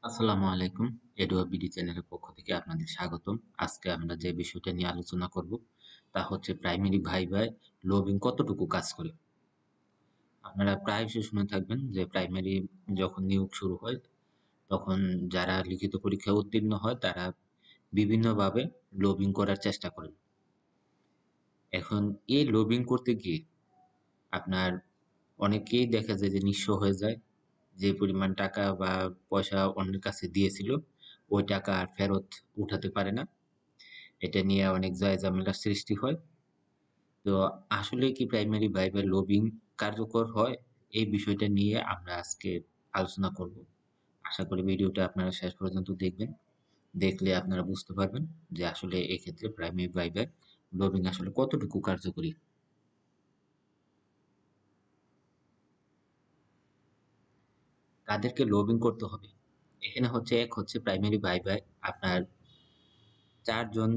আসসালামু আলাইকুম। এডুয়া বিডি চ্যানেলের পক্ষ থেকে আপনাদের স্বাগতম। আজকে আমরা যে বিষয়টা নিয়ে আলোচনা করব তা হচ্ছে প্রাইমারি ভাইভায় লবিং কতটুকু কাজ করে। আপনারা প্রায়শই শুনে থাকবেন যে প্রাইমারি যখন নিয়োগ শুরু হয় তখন যারা লিখিত পরীক্ষায় উত্তীর্ণ হয় তারা বিভিন্নভাবে লবিং করার চেষ্টা করেন। এখন এই লবিং করতে গিয়ে আপনার অনেকেই দেখা যায় যে নিঃস্ব হয়ে যায়। যে পরিমাণ টাকা বা পয়সা অন্যের কাছে দিয়েছিল ওই টাকা আর ফেরত উঠাতে পারে না। এটা নিয়ে অনেক ঝামেলার সৃষ্টি হয়। তো আসলে কি প্রাইমারি ভাইবার লবিং কার্যকর হয়? এই বিষয়টা নিয়ে আমরা আজকে আলোচনা করব। আশা করি ভিডিওটা আপনারা শেষ পর্যন্ত দেখবেন। দেখলে আপনারা বুঝতে পারবেন যে আসলে এক্ষেত্রে প্রাইমারি ভাইবার লবিং আসলে কতটুকু কার্যকরী। কাদেরকে লবিং করতে হবে? এখানে হচ্ছে এক হচ্ছে প্রাইমারি ভাইভায় আপনার ৪ জন,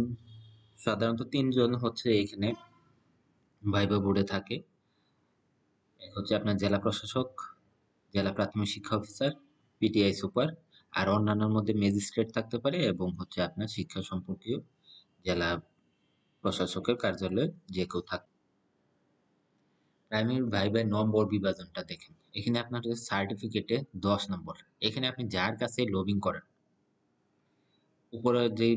সাধারণত ৩ জন হচ্ছে এখানে ভাইভা বোর্ডে থাকে। এক হচ্ছে আপনার জেলা প্রশাসক, জেলা প্রাথমিক শিক্ষা অফিসার, পিটিআই সুপার, আর অন্যান্যর মধ্যে ম্যাজিস্ট্রেট থাকতে পারে এবং হচ্ছে আপনার শিক্ষা সম্পর্কীয় জেলা প্রশাসকের কার্যালয়ে যে কেউ থাকে। প্রাইমারি ভাইভার নম্বর বিভাজনটা দেখেন। এখানে আপনার সার্টিফিকেটে ১০ নম্বর। এখানে আপনি যার কাছে লবিং করেন, উপরে যে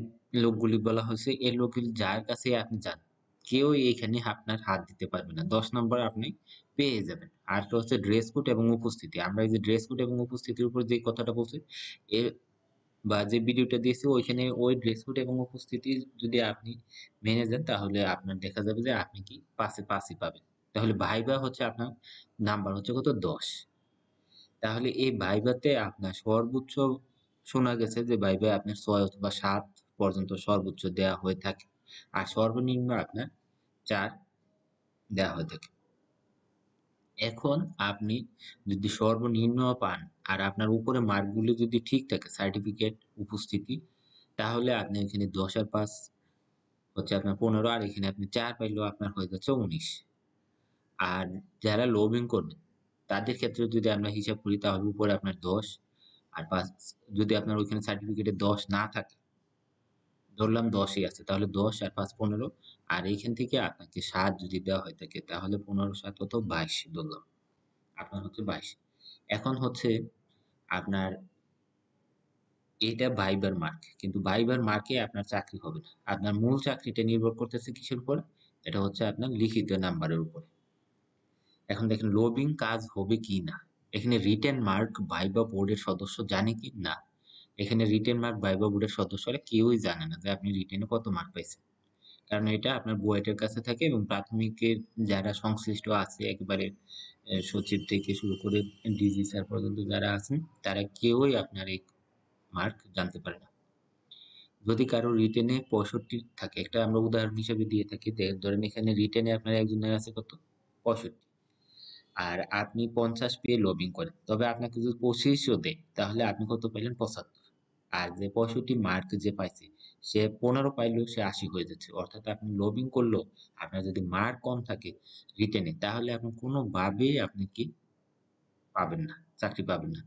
লোকগুলি বলা হয়েছে এই লোকগুলি যার কাছে আপনি যান কেউ এখানে আপনার হাত দিতে পারবে না। ১০ নম্বর আপনি পেয়ে যাবেন। আরেকটা হচ্ছে ড্রেস কোড এবং উপস্থিতি। আমরা এই যে ড্রেস কোড এবং উপস্থিতির উপর যে কথাটা বলছি এর বা যে ভিডিওটা দিয়েছি ওইখানে ওই ড্রেস কোড এবং উপস্থিতি যদি আপনি মেনে যান তাহলে আপনার দেখা যাবে যে আপনি কি পাসে পাসই পাবেন। তাহলে ভাইবা হচ্ছে আপনার নাম্বার হচ্ছে কত ১০। তাহলে এই ভাইভাতে আপনার সর্বোচ্চ শোনা গেছে যে ভাইভায় আপনার ৬ অথবা ৭ পর্যন্ত সর্বোচ্চ দেয়া হয়ে থাকে। আর সর্বনিম্ন আপনার ৪ দেয়া হয়ে থাকে। এখন আপনি যদি সর্বনিম্ন পান আর আপনার উপরে মার্কগুলো যদি ঠিক থাকে সার্টিফিকেট, উপস্থিতি, তাহলে আপনি এখানে ১০ আর ৫ হচ্ছে আপনার ১৫ আর এখানে আপনি ৪ পাইলেও আপনার হয়ে যাচ্ছে ১৯। আর যারা লবিং করবেন তাদের ক্ষেত্রে যদি আমরা হিসাব করি তাহলে উপরে আপনার ১০ আর ৫ যদি আপনার ওইখানে সার্টিফিকেটে ১০ না থাকে, ধরলাম ১০ই আছে তাহলে ১০ আর ৫ ১৫ আর এইখান থেকে আপনাকে ৭ যদি দেওয়া হয়ে থাকে তাহলে ১৫ ৭ কত ২২ ধরলাম। আপনার হচ্ছে ২২। এখন হচ্ছে আপনার এটা ভাইবার মার্ক। কিন্তু ভাইবার মার্কে আপনার চাকরি হবে না। আপনার মূল চাকরিটা নির্ভর করতেছে কিসের উপর? এটা হচ্ছে আপনার লিখিত নাম্বারের উপরে। এখন দেখেন লবিং কাজ হবে কি না। এখানে রিটেন মার্ক ভাইবা বোর্ডের সদস্য জানে কি না। এখানে রিটেন মার্ক ভাইবা বোর্ডের সদস্যরা কেউই জানে না যে আপনি রিটেনে কত মার্ক পাইছেন। কারণ এটা আপনার বুয়েটের কাছে থাকে এবং প্রাথমিকের যারা সংশ্লিষ্ট আছে একেবারে সচিব থেকে শুরু করে ডিজি স্যার পর্যন্ত যারা আছেন তারা কেউই আপনার এই মার্ক জানতে পারে না। যদি কারো রিটেনে ৬৫ থাকে, একটা আমরা উদাহরণ হিসেবে দিয়ে থাকি, ধরেন এখানে রিটেনে আপনার একজনের আছে কত ৬৫, আর আপনি ৫০ পেয়ে লবিং করেন, তবে আপনাকে যদি ২৫ও দেয় তাহলে আপনি কত পাইলেন ৭৫। আর যে ৬৫ মার্ক যে পাইছে সে ১৫ পাইলেও সে ৮০ হয়ে যাচ্ছে। অর্থাৎ আপনি লবিং করলেও আপনার যদি মার্ক কম থাকে রিটেনে তাহলে আপনি কোনোভাবেই আপনি কি পাবেন না, চাকরি পাবেন না।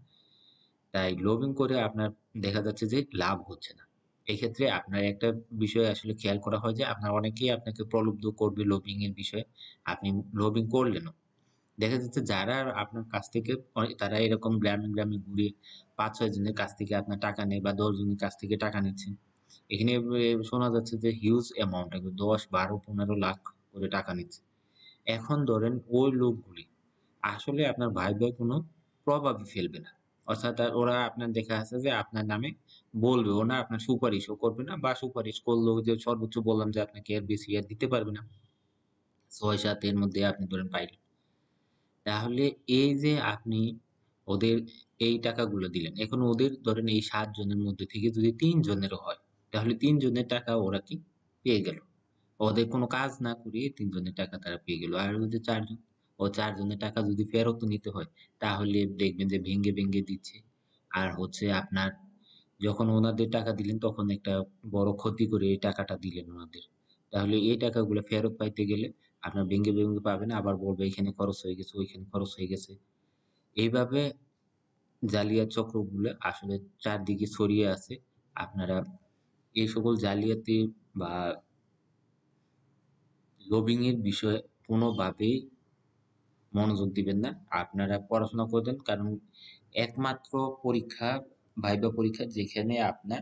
তাই লবিং করে আপনার দেখা যাচ্ছে যে লাভ হচ্ছে না। এক্ষেত্রে আপনার একটা বিষয় আসলে খেয়াল করা হয় যে আপনার অনেকেই আপনাকে প্রলুব্ধ করবে লবিং এর বিষয়ে। আপনি লবিং করলেনও। দেখা যাচ্ছে যারা আপনার কাছ থেকে তারা এরকম গ্রামে, গ্রামে ঘুরে ৫-৬ জনের কাছ থেকে আপনার টাকা নেয় বা ১০ জনের কাছ থেকে টাকা নিচ্ছে। এখানে শোনা যাচ্ছে যে হিউজ অ্যামাউন্ট ১০, ১২, ১৫ লাখ করে টাকা নিচ্ছে। এখন ধরেন ওই লোকগুলি আসলে আপনার ভাইভায় কোনো প্রভাবই ফেলবে না। অর্থাৎ ওরা আপনার দেখা যাচ্ছে যে আপনার নামে বলবেও না, আপনার সুপারিশও করবে না বা সুপারিশ করলেও যে সর্বোচ্চ বললাম যে আপনাকে এর বেশি আর দিতে পারবে না। ৬-৭ এর মধ্যে আপনি ধরেন পাইলেন। তাহলে এই যে আপনি ওদের এই টাকাগুলো দিলেন। এখন ওদের ধরেন এই ৭ জনের মধ্যে থেকে যদি ৩ জনেরও হয়, তাহলে ৩ জনের টাকা ওরা কি পেয়ে গেল। ওদের কোনো কাজ না করিয়ে ৩ জনের টাকা তারা পেয়ে গেল। আর ওই যে ৪ জন, ও ৪ জনের টাকা যদি ফেরতও নিতে হয়, তাহলে দেখবেন যে ভেঙে, ভেঙে দিচ্ছে। আর হচ্ছে আপনার যখন ওনাদের টাকা দিলেন তখন একটা বড় ক্ষতি করে এই টাকাটা দিলেন ওনাদের। তাহলে এই টাকাগুলো ফেরত পাইতে গেলে আপনার ভেঙে, ভেঙে পাবেন। আবার বলবে এখানে খরচ হয়ে গেছে, ওইখানে খরচ হয়ে গেছে। এইভাবে জালিয়াত চক্রগুলো আসলে চারদিকে ছড়িয়ে আছে। আপনারা এই সকল জালিয়াতি বা লবিং এর বিষয়ে কোনোভাবেই মনোযোগ দিবেন না। আপনারা পড়াশোনা করবেন, কারণ একমাত্র পরীক্ষা ভাইবা পরীক্ষা যেখানে আপনার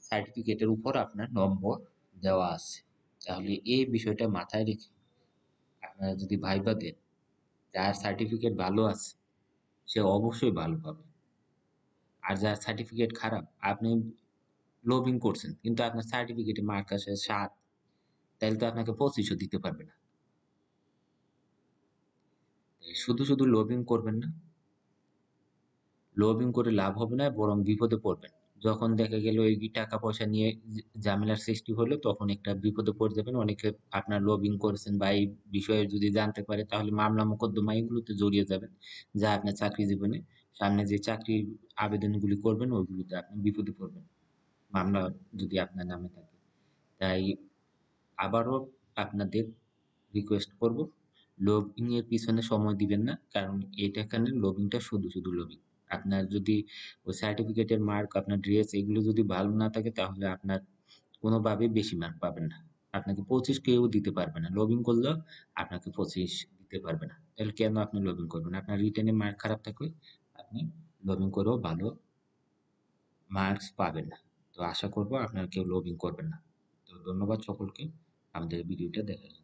সার্টিফিকেটের উপর আপনার নম্বর দেওয়া আছে। তাহলে এই বিষয়টা মাথায় রেখে আপনারা যদি ভাইবা দেন, যার সার্টিফিকেট ভালো আছে সে অবশ্যই ভালো পাবে। আর যার সার্টিফিকেট খারাপ, আপনি লবিং করছেন কিন্তু আপনার সার্টিফিকেটে মার্ক আসে ৭, তাহলে তো আপনাকে ২৫ও দিতে পারবে না। শুধু শুধু লবিং করবেন না। লবিং করে লাভ হবে না, বরং বিপদে পড়বেন। যখন দেখা গেল এই টাকা পয়সা নিয়ে ঝামেলার সৃষ্টি হলো, তখন একটা বিপদে পড়ে যাবেন। অনেকে আপনার লবিং করেছেন বা এই বিষয়ে যদি জানতে পারে, তাহলে মামলা মোকদ্দমা এগুলোতে জড়িয়ে যাবেন, যা আপনার চাকরি জীবনে সামনে যে চাকরির আবেদনগুলি করবেন ওইগুলোতে আপনি বিপদে পড়বেন, মামলা যদি আপনার নামে থাকে। তাই আবারও আপনাদের রিকোয়েস্ট করব, লবিং এর পিছনে সময় দিবেন না, কারণ এখানে লবিংটা শুধু শুধু লবিং। আপনার যদি ওই সার্টিফিকেটের মার্ক, আপনার ড্রেস এগুলো যদি ভালো না থাকে, তাহলে আপনার কোনোভাবেই বেশি মার্ক পাবেন না। আপনাকে 25 কেউ দিতে পারবে না, লবিং করলেও আপনাকে 25 দিতে পারবে না। তাহলে কেন আপনি লবিং করবেন? আপনার রিটেনে মার্ক খারাপ থাকলে আপনি লবিং করেও ভালো মার্কস পাবেন না। তো আশা করব আপনারা কেউ লবিং করবেন না। তো ধন্যবাদ সকলকে আমাদের ভিডিওটা দেখার জন্য।